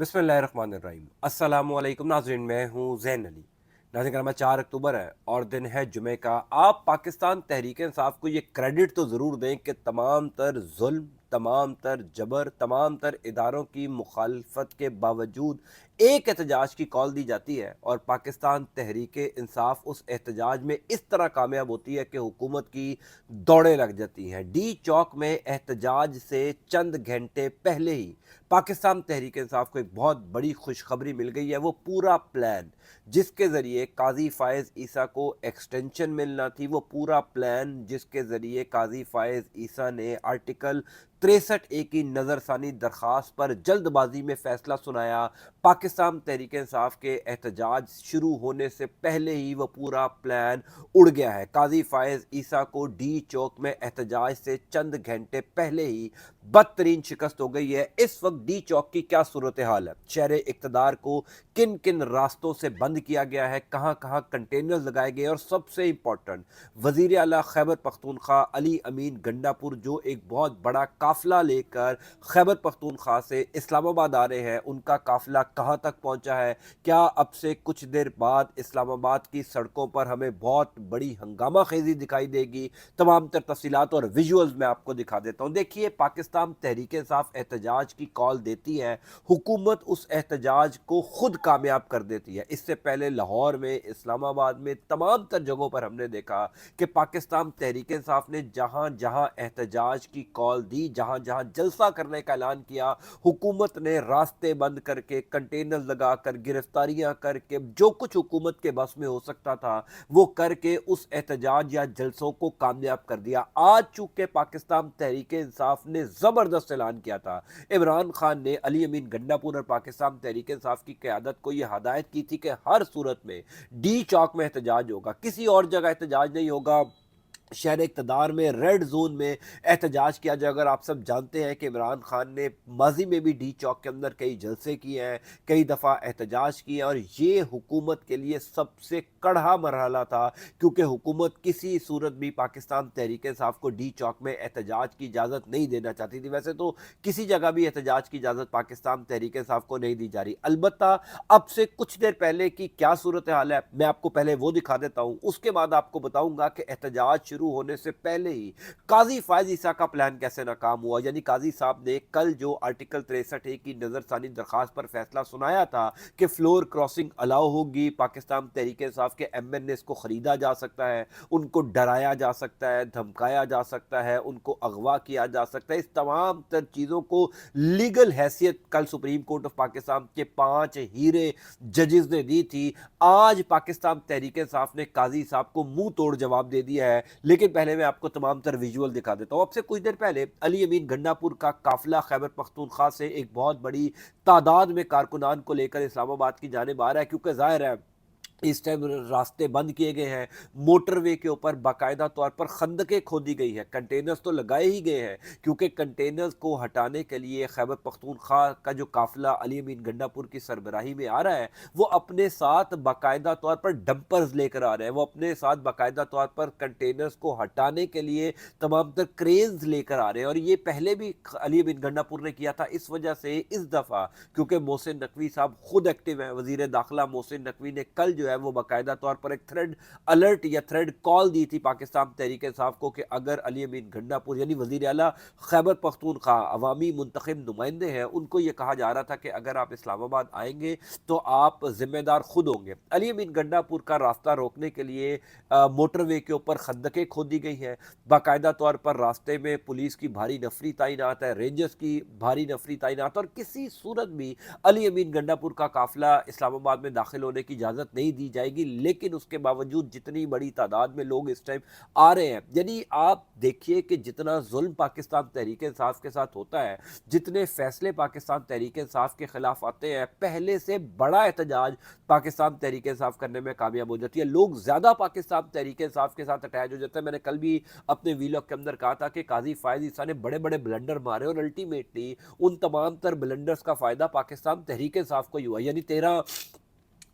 बिस्मिल्लाहिर्रहमानिर्रहीम। अस्सलामु अलैकुम नाज़रीन, मैं हूँ ज़ैन अली। नाज़रीन कराम, 4 अक्टूबर है और दिन है जुमे का। आप पाकिस्तान तहरीक इंसाफ को ये क्रेडिट तो ज़रूर दें कि तमाम तर जुल्म, तमाम तर जबर, तमाम तर इदारों की मुखालफत के बावजूद एक एहतजाज की कॉल दी जाती है और पाकिस्तान तहरीक इंसाफ उस एहतजाज में इस तरह कामयाब होती है कि हुकूमत की दौड़ें लग जाती हैं। डी चौक में एहतजाज से चंद घंटे पहले ही पाकिस्तान तहरीक इंसाफ को एक बहुत बड़ी खुशखबरी मिल गई है। वो पूरा प्लान जिसके ज़रिए काजी फ़ायज़ ईसा को एक्सटेंशन मिलना थी, वो पूरा प्लान जिसके ज़रिए काजी फ़ायज़ ईसा ने आर्टिकल 63A की नज़रसानी दरख्वास्त पर जल्दबाजी में फ़ैसला सुनाया। पाकिस्तान तहरीक इंसाफ के एहतजाज शुरू होने से पहले ही वो पूरा प्लान उड़ गया है। काजी फ़ायज़ ईसा को डी चौक में एहतजाज से चंद घंटे पहले ही बदतरीन शिकस्त हो गई है। इस वक्त डी चौक की क्या सूरत हाल है, शहर इक़्तिदार को किन किन रास्तों से बंद किया गया है, कहाँ कहाँ कंटेनर्स लगाए गए, और सबसे इम्पोर्टेंट वज़ीर आला खैबर पख्तूनख्वा अली अमीन गंडापुर जो एक बहुत बड़ा काफ़िला लेकर खैबर पख्तूनख्वा से इस्लामाबाद आ रहे हैं, उनका काफ़िला कहाँ तक पहुँचा है। क्या अब से कुछ देर बाद इस्लामाबाद की सड़कों पर हमें बहुत बड़ी हंगामा खेजी दिखाई देगी। तमाम तर तफसीलात और विजुअल्स मैं आपको दिखा देता हूँ। देखिए, पाकिस्तान तहरीक इंसाफ एहतजाज की कॉल देती है, हुकूमत उस एहतजाज को खुद कामयाब कर देती है। इससे पहले लाहौर में, इस्लामाबाद में, तमाम तर जगहों पर हमने देखा कि पाकिस्तान तहरीक इंसाफ ने जहाँ जहाँ एहतजाज की कॉल दी, जहाँ जहाँ जलसा करने का ऐलान किया, हुकूमत ने रास्ते बंद करके, कंटेनर लगा कर, गिरफ्तारियाँ करके, जो कुछ हुकूमत के बस में हो सकता था वो करके उस एहतजाज या जलसों को कामयाब कर दिया। आज चूंकि पाकिस्तान तहरीक इंसाफ ने ज़बरदस्त ऐलान किया था, इमरान खान ने अली अमीन गंडापुर और पाकिस्तान तहरीक इंसाफ की क़यादत को यह हदायत की थी कि हर सूरत में डी चौक में एहतजाज होगा, किसी और जगह एहतजाज नहीं होगा। शहर इक़्तिदार में रेड जोन में एहतजाज किया जाए। अगर आप सब जानते हैं कि इमरान खान ने माजी में भी डी चौक के अंदर कई जलसे किए हैं, कई दफ़ा एहतजाज किए हैं, और ये हुकूमत के लिए सबसे कड़ा मरहला था, क्योंकि हुकूमत किसी सूरत भी पाकिस्तान तहरीक इंसाफ को डी चौक में एहतजाज की इजाज़त नहीं देना चाहती थी। वैसे तो किसी जगह भी एहतजाज की इजाज़त पाकिस्तान तहरीक इंसाफ को नहीं दी जा रही। अलबत्ता अब से कुछ देर पहले की क्या सूरत हाल है, मैं आपको पहले वो दिखा देता हूँ, उसके बाद आपको बताऊँगा कि एहतजाज शुरू होने से पहले ही काजी फ़ायज़ ईसा का प्लान कैसे नाकाम हुआ। यानी काजी साहब ने कल जो आर्टिकल 63A की नज़रसानी दरख्वास्त पर फैसला सुनाया था कि फ्लोर क्रॉसिंग अलाउ होगी, पाकिस्तान तहरीक इंसाफ के MNAs को ख़रीदा जा सकता है, उनको डराया जा सकता है, धमकाया जा सकता है, उनको अगवा किया जा सकता है, इस तमाम तर चीज़ों को लीगल हैसियत कल सुप्रीम कोर्ट ऑफ पाकिस्तान के 5 हीरे जजेस ने दी थी। आज पाकिस्तान तहरीक इंसाफ ने काजी साहब को मुंह तोड़ जवाब दे दिया है। लेकिन पहले मैं आपको तमाम तर विजुअल दिखा देता हूँ। अब से कुछ देर पहले अली अमीन गंडापुर का काफिला खैबर पख्तूनख्वा से एक बहुत बड़ी तादाद में कारकुनान को लेकर इस्लामाबाद की जानिब आ रहा है, क्योंकि जाहिर है इस टाइम रास्ते बंद किए गए हैं, मोटरवे के ऊपर बाकायदा तौर पर खंदकें खोदी गई हैं, कंटेनर्स तो लगाए ही गए हैं, क्योंकि कंटेनर्स को हटाने के लिए खैबर पख्तूनख्वा का जो काफिला अली अमीन गंडापुर की सरबराही में आ रहा है, वो अपने साथ बाकायदा तौर पर डंपर्स लेकर आ रहे हैं, वो अपने साथ बाकायदा तौर पर कंटेनर्स को हटाने के लिए तमाम तर क्रेन्स लेकर आ रहे हैं। और ये पहले भी अली अमीन गंडापुर ने किया था। इस वजह से इस दफ़ा क्योंकि मोहसिन नकवी साहब खुद एक्टिव हैं, वज़ीर दाखिला मोहसिन नकवी ने कल जो है वो बाकायदा तौर पर एक थ्रेड अलर्ट या थ्रेड कॉल दी थी पाकिस्तान तहरीक इंसाफ को कि अगर अली अमीन गंडापुर यानी वज़ीर आला खैबर पख्तूनख्वा अवामी मुंतखब नुमाइंदे हैं, उनको ये कहा जा रहा था कि अगर आप इस्लामाबाद आएंगे तो आप जिम्मेदार खुद होंगे। अली अमीन गंडापुर का रास्ता रोकने के लिए मोटरवे के ऊपर खंदकें खोदी गई हैं, बाकायदा तौर पर रास्ते में पुलिस की भारी नफरी तैनात है, रेंजर्स की भारी नफरी तैनात, और किसी सूरत भी अली अमीन गंडापुर का काफिला इस्लामाबाद में दाखिल होने की इजाज़त नहीं दी जाएगी। लेकिन उसके बावजूद जितनी बड़ी तादाद में लोग इस टाइम आ रहे हैं, यानी आप देखिए कि जितना जुल्म पाकिस्तान तहरीक इंसाफ के साथ होता है, जितने फैसले पाकिस्तान तहरीक इंसाफ के खिलाफ आते हैं, पहले से बड़ा एहतजाज पाकिस्तान तहरीक इंसाफ करने में कामयाब हो जाती है। लोग ज़्यादा पाकिस्तान तहरीक इंसाफ के साथ अटैच हो जाते हैं। मैंने कल भी अपने वीलॉग के अंदर कहा था कि काजी फ़ायज़ ईसा ने बड़े बड़े ब्लंडर मारे और अल्टीमेटली उन तमाम तर ब्लंडर्स का फ़ायदा पाकिस्तान तहरीक इंसाफ को ही हुआ। यानी 13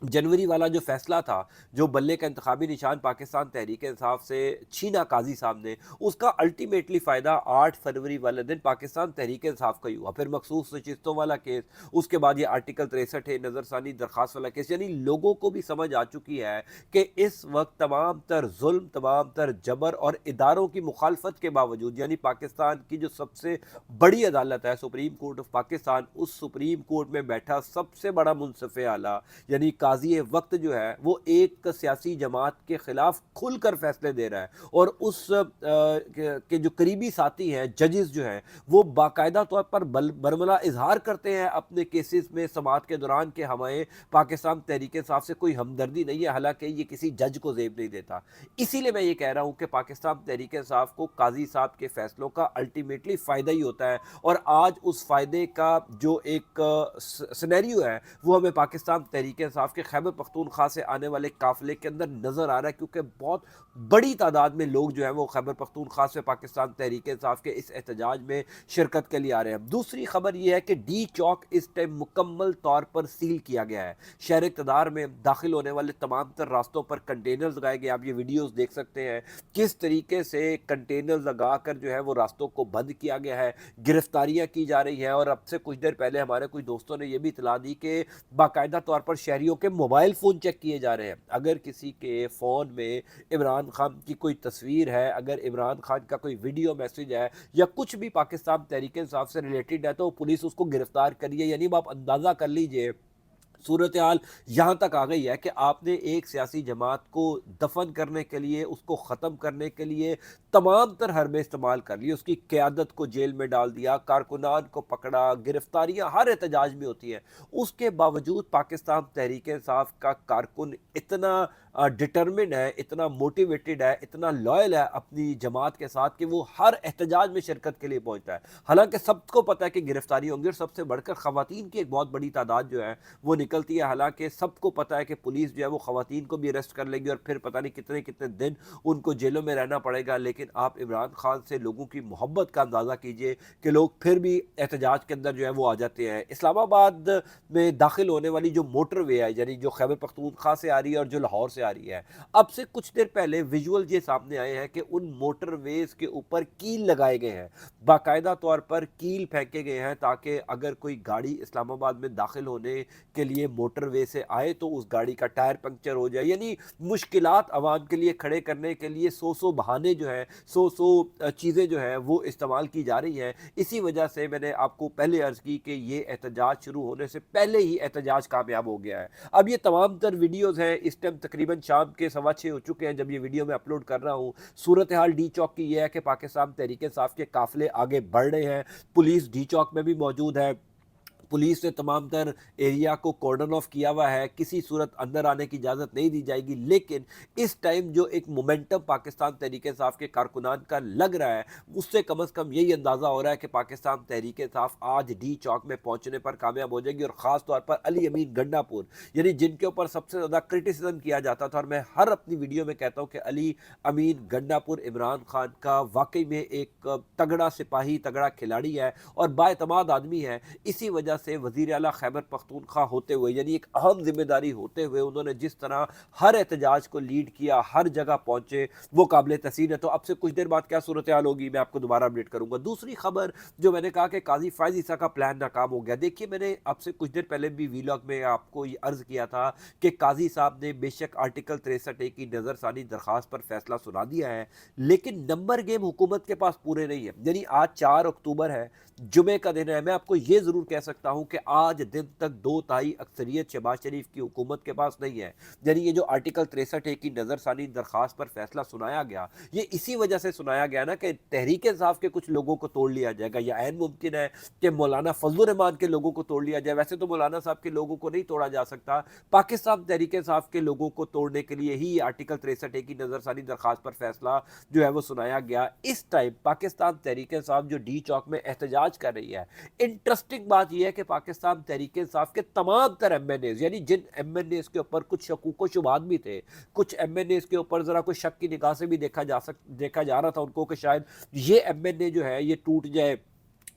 जनवरी वाला जो फैसला था, जो बल्ले का इंतखाबी निशान पाकिस्तान तहरीक इंसाफ से छीना काजी साहब ने, उसका अल्टीमेटली फ़ायदा 8 फरवरी वाले दिन पाकिस्तान तहरीक इंसाफ का ही हुआ। फिर मखसूस नशिस्तों वाला केस, उसके बाद ये आर्टिकल 63 है नज़रसानी दरख्वास्त वाला केस, यानी लोगों को भी समझ आ चुकी है कि इस वक्त तमाम तर जुल्म, तमाम तर जबर और इदारों की मुखालफत के बावजूद, यानी पाकिस्तान की जो सबसे बड़ी अदालत है सुप्रीम कोर्ट ऑफ पाकिस्तान, उस सुप्रीम कोर्ट में बैठा सबसे बड़ा मुनसिफ आला यानी काजी वक्त जो है वो एक सियासी जमात के खिलाफ खुलकर फैसले दे रहा है। और उस के जो करीबी साथी हैं जजेस जो हैं वो बाकायदा तौर पर बरमला इजहार करते हैं अपने केसेस में समाअत के दौरान कि हमें पाकिस्तान तहरीक इंसाफ से कोई हमदर्दी नहीं है, हालांकि ये किसी जज को जेब नहीं देता। इसीलिए मैं ये कह रहा हूँ कि पाकिस्तान तहरीक इंसाफ को काजी साहब के फैसलों का अल्टीमेटली फ़ायदा ही होता है। और आज उस फ़ायदे का जो एक सिनेरियो है वो हमें पाकिस्तान तहरीक इंसाफ के खैबर पख्तूनख्वा से आने वाले काफ़िले के अंदर नज़र आ रहा है, क्योंकि बहुत बड़ी तादाद में लोग जो हैं वो खैबर पख्तूनख्वा से पाकिस्तान तहरीक इंसाफ के इस एहतजाज में शिरकत के लिए आ रहे हैं। दूसरी खबर ये है कि डी चौक इस टाइम मुकम्मल तौर पर सील किया गया है। शहर इक़्तिदार में दाखिल होने वाले तमाम तर रास्तों पर कंटेनर्स लगाए गए। आप ये वीडियोस देख सकते हैं किस तरीके से कंटेनर्स लगा कर जो है वो रास्तों को बंद किया गया है, गिरफ्तारियां की जा रही हैं। और अब से कुछ देर पहले हमारे कुछ दोस्तों ने यह भी इतला दी कि बाकायदा तौर पर शहरियों के मोबाइल फ़ोन चेक किए जा रहे हैं। अगर किसी के फ़ोन में इमरान खान की कोई तस्वीर है, अगर इमरान खान का कोई वीडियो मैसेज है या कुछ भी पाकिस्तान तहरीक इंसाफ से रिलेटेड है तो पुलिस उसको गिरफ्तार करिए। यानी आप अंदाज़ा कर लीजिए सूरत हाल यहाँ तक आ गई है कि आपने एक सियासी जमात को दफन करने के लिए, उसको ख़त्म करने के लिए तमाम तर हरबे इस्तेमाल कर लिए, उसकी क़यादत को जेल में डाल दिया, कारकुनान को पकड़ा, गिरफ्तारियाँ हर एहतजाज में होती हैं। उसके बावजूद पाकिस्तान तहरीक इंसाफ का कारकुन इतना डिटर्मिन है, इतना मोटिवेटेड है, इतना लॉयल है अपनी जमात के साथ कि वो हर एहतजाज में शिरकत के लिए पहुँचता है। हालांकि सबको पता है कि गिरफ्तारी होंगी और सबसे बढ़कर ख़वातीन की एक बहुत बड़ी तादाद जो है वो निकलती है। हालांकि सबको पता है कि पुलिस जो है वो ख़वातीन को भी अरेस्ट कर लेगी और फिर पता नहीं कितने कितने दिन उनको जेलों में रहना पड़ेगा। लेकिन आप इमरान खान से लोगों की मोहब्बत का अंदाज़ा कीजिए कि लोग फिर भी एहतजाज के अंदर जो है वो आ जाते हैं। इस्लामाबाद में दाखिल होने वाली जो मोटर वे है, यानी जो खैबर पख्तूनख्वा से आ रही है और जो लाहौर से आ रही है, अब से कुछ देर पहले विजुअल ये सामने आए हैं कि उन मोटरवेज के ऊपर कील लगाए गए हैं, बाकायदा तौर पर कील फेंके गए हैं ताकि अगर कोई गाड़ी इस्लामाबाद में दाखिल होने के लिए मोटरवे से आए तो उस गाड़ी का टायर पंक्चर हो जाए। यानी मुश्किलात आवाम के लिए खड़े करने के लिए सौ बहाने जो हैं, सौ चीज़ें जो हैं वो इस्तेमाल की जा रही हैं। इसी वजह से मैंने आपको पहले अर्ज़ की कि ये एहतजाज शुरू होने से पहले ही एहतजाज कामयाब हो गया है। अब ये तमाम तर वीडियोज़ हैं, इस टाइम तकरीबन शाम के 6:15 हो चुके हैं जब ये वीडियो मैं अपलोड कर रहा हूँ। सूरत हाल डी चौक की यह है कि पाकिस्तान तहरीक इंसाफ के काफ़िले आगे बढ़ रहे हैं, पुलिस डी चौक में भी मौजूद है, पुलिस ने तमाम तर एरिया को कॉर्डन ऑफ किया हुआ है, किसी सूरत अंदर आने की इजाज़त नहीं दी जाएगी। लेकिन इस टाइम जो एक मोमेंटम पाकिस्तान तहरीक इंसाफ के कारकुनान का लग रहा है उससे कम से कम यही अंदाज़ा हो रहा है कि पाकिस्तान तहरीक इंसाफ आज डी चौक में पहुंचने पर कामयाब हो जाएगी। और ख़ास तौर पर अली अमीन गंडापुर, यानी जिनके ऊपर सबसे ज़्यादा क्रिटिसिज्म किया जाता था, और मैं हर अपनी वीडियो में कहता हूँ कि अली अमीन गंडापुर इमरान खान का वाकई में एक तगड़ा सिपाही, तगड़ा खिलाड़ी है और बाएतमाद आदमी है। इसी वजह से वज़ीर आला खैबर पख्तूनख्वा होते हुए, यानी एक अहम जिम्मेदारी होते हुए, उन्होंने जिस तरह हर एहतजाज को लीड किया, हर जगह पहुंचे, वो काबिल तहसीन है। तो अब से कुछ देर बाद क्या सूरत हाल होगी मैं आपको दोबारा अपडेट करूंगा। दूसरी खबर जो मैंने कहा कि काजी फायज ईसा का प्लान नाकाम हो गया। देखिए, मैंने आपसे कुछ देर पहले भी वीलॉग में आपको ये अर्ज किया था कि काजी साहब ने बेशक आर्टिकल 63 की नज़रसानी दरख्वास्त पर फैसला सुना दिया है, लेकिन नंबर गेम हुकूमत के पास पूरे नहीं है। यानी आज 4 अक्टूबर है, जुमे का दिन है। मैं आपको ये ज़रूर कह सकता हूँ कि आज दिन तक 2/3 अक्सरियत शहबाज शरीफ की हुकूमत के पास नहीं है। यानी ये जो आर्टिकल 63 की नज़रसानी दरख्वास्त पर फैसला सुनाया गया, ये इसी वजह से सुनाया गया ना कि तहरीक इंसाफ के कुछ लोगों को तोड़ लिया जाएगा, या ऐन मुमकिन है कि मौलाना फजलुर रहमान के लोगों को तोड़ लिया जाए। वैसे तो मौलाना साहब के लोगों को नहीं तोड़ा जा सकता, पाकिस्तान तहरीक इंसाफ के लोगों को तोड़ने के लिए ही आर्टिकल 63 की नज़रसानी दरख्वास्त पर फैसला जो है वो सुनाया गया। इस टाइम पाकिस्तान तहरीक इंसाफ जो डी चौक में एहतजाज कर रही है, इंटरेस्टिंग बात यह है कि पाकिस्तान तहरीक इंसाफ के तमाम तर एमएनएज, यानी जिन एमएनएज के ऊपर कुछ शकूक व शुबहात भी थे, कुछ एमएनएज के ऊपर जरा कोई शक की निगाह से भी देखा जा रहा था उनको कि शायद ये एमएनए जो है ये टूट जाए,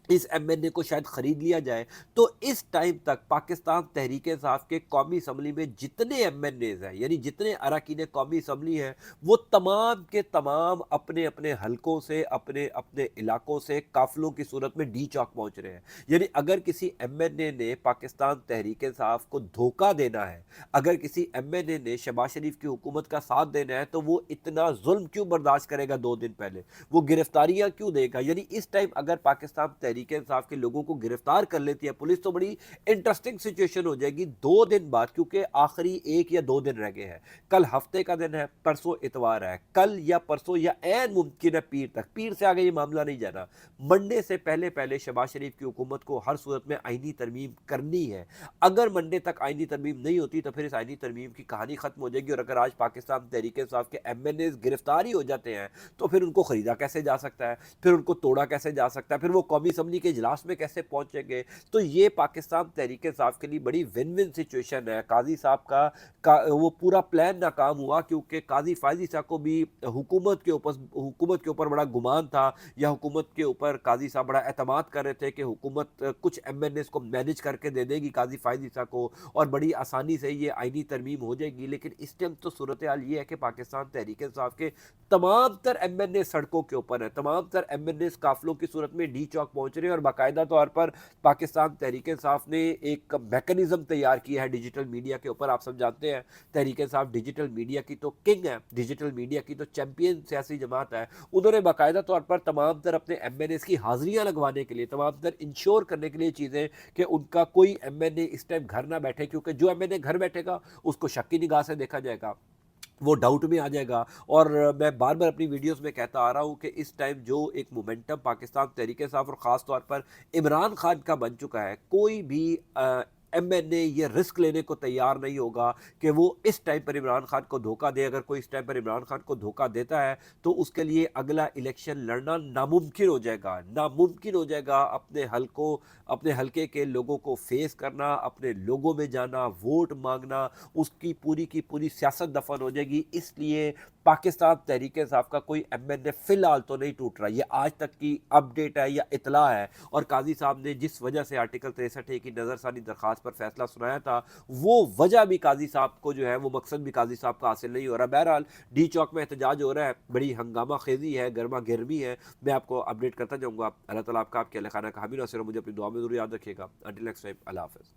इस एमएनए को शायद खरीद लिया जाए, तो इस टाइम तक पाकिस्तान तहरीक इंसाफ के कौमी असम्बली में जितने एमएनएज हैं, यानी जितने अरकान कौमी असम्बली हैं, वो तमाम के तमाम अपने अपने हलकों से, अपने अपने इलाकों से काफिलों की सूरत में डी चौक पहुंच रहे हैं। यानी अगर किसी एमएनए ने पाकिस्तान तहरीक इंसाफ को धोखा देना है, अगर किसी एमएनए ने शहबाज शरीफ की हुकूमत का साथ देना है, तो वो इतना जुल्म क्यों बर्दाश्त करेगा 2 दिन पहले, वो गिरफ्तारियां क्यों देगा। यानी इस टाइम अगर पाकिस्तान तहरीक इंसाफ के लोगों को गिरफ्तार कर लेती है पुलिस, तो बड़ी इंटरेस्टिंग सिचुएशन हो जाएगी 2 दिन बाद, क्योंकि आखिरी 1 या 2 दिन रह गए हैं। कल हफ्ते का दिन है, परसों इतवार है, कल या परसों या ऐन मुमकिन है पीर तक, पीर से आगे ये मामला नहीं जाना, मंडे से पहले पहले शहबाज शरीफ की हुकूमत को हर सूरत में आईनी तरमीम करनी है। अगर मंडे तक आईनी तरमीम नहीं होती तो फिर इस आईनी तरमीम की कहानी खत्म हो जाएगी। और अगर आज पाकिस्तान तहरीक इंसाफ के एमएनए गिरफ्तार ही हो जाते हैं, तो फिर उनको खरीदा कैसे जा सकता है, फिर उनको तोड़ा कैसे जा सकता है, फिर वो कौमी असम्बली के इजलास में कैसे पहुंचेंगे। तो ये पाकिस्तान तहरीक इंसाफ के लिए बड़ी विन विन सिचुएशन है। काजी साहब का वो पूरा प्लान नाकाम हुआ, क्योंकि काजी फायजी साहब को भी हुकूमत के ऊपर बड़ा गुमान था, या हुकूमत के ऊपर काजी साहब बड़ा एतमाद कर रहे थे कि हुकूमत कुछ एमएनए को मैनेज करके दे देगी काजी फायजी साहब को, और बड़ी आसानी से ये आईनी तरमीम हो जाएगी। लेकिन इस टाइम तो सूरत हाल ये है कि पाकिस्तान तहरीक इंसाफ के तमाम तर एमएनए सड़कों के ऊपर है, तमाम तर एमएनए काफिलों की सूरत में डी चौक पहुंच रहे हैं। और बाकायदा तौर पर पाकिस्तान तहरीक इंसाफ ने एक मैकेनिज्म तैयार किया है डिजिटल मीडिया के ऊपर। आप सब जानते हैं तहरीक इंसाफ डिजिटल मीडिया की तो किंग है, डिजिटल मीडिया की तो चैंपियन सियासी जमात है। उन्होंने बाकायदा तौर पर तमाम तर अपने एमएनए की हाजिरियां लगवाने के लिए, तमाम तर इंश्योर करने के लिए चीज़ें कि उनका कोई एमएनए इस टाइम घर ना बैठे, क्योंकि जो एमएनए घर बैठेगा उसको शक की निगाह से देखा जाएगा, वो डाउट में आ जाएगा। और मैं बार बार अपनी वीडियोस में कहता आ रहा हूँ कि इस टाइम जो एक मोमेंटम पाकिस्तान तहरीक इंसाफ और ख़ास तौर पर इमरान खान का बन चुका है, कोई भी एमएनए ये रिस्क लेने को तैयार नहीं होगा कि वो इस टाइम पर इमरान खान को धोखा दे। अगर कोई इस टाइम पर इमरान खान को धोखा देता है तो उसके लिए अगला इलेक्शन लड़ना नामुमकिन हो जाएगा, नामुमकिन हो जाएगा। अपने हलके के लोगों को फेस करना, अपने लोगों में जाना, वोट मांगना, उसकी पूरी की पूरी सियासत दफन हो जाएगी। इसलिए पाकिस्तान तहरीक इंसाफ का कोई एमएनए फिलहाल तो नहीं टूट रहा, ये आज तक की अपडेट है या इतला है। और काजी साहब ने जिस वजह से आर्टिकल 63 की नज़रसानी दरखास्त पर फैसला सुनाया था, वो वजह भी काजी साहब को जो है, वो मकसद भी काजी साहब का हासिल नहीं हो रहा। बहरहाल डी चौक में एहतजाज हो रहा है, बड़ी हंगामा खेजी है, गर्मा गर्मी है। मैं आपको अपडेट करता जाऊँगा। अल्लाह ताला आपका आपके खाना का हामी नासिर, मुझे अपनी दुआ में जरूर याद रखिएगा। अंटिल नेक्स्ट टाइम, अल्लाह हाफ़िज़।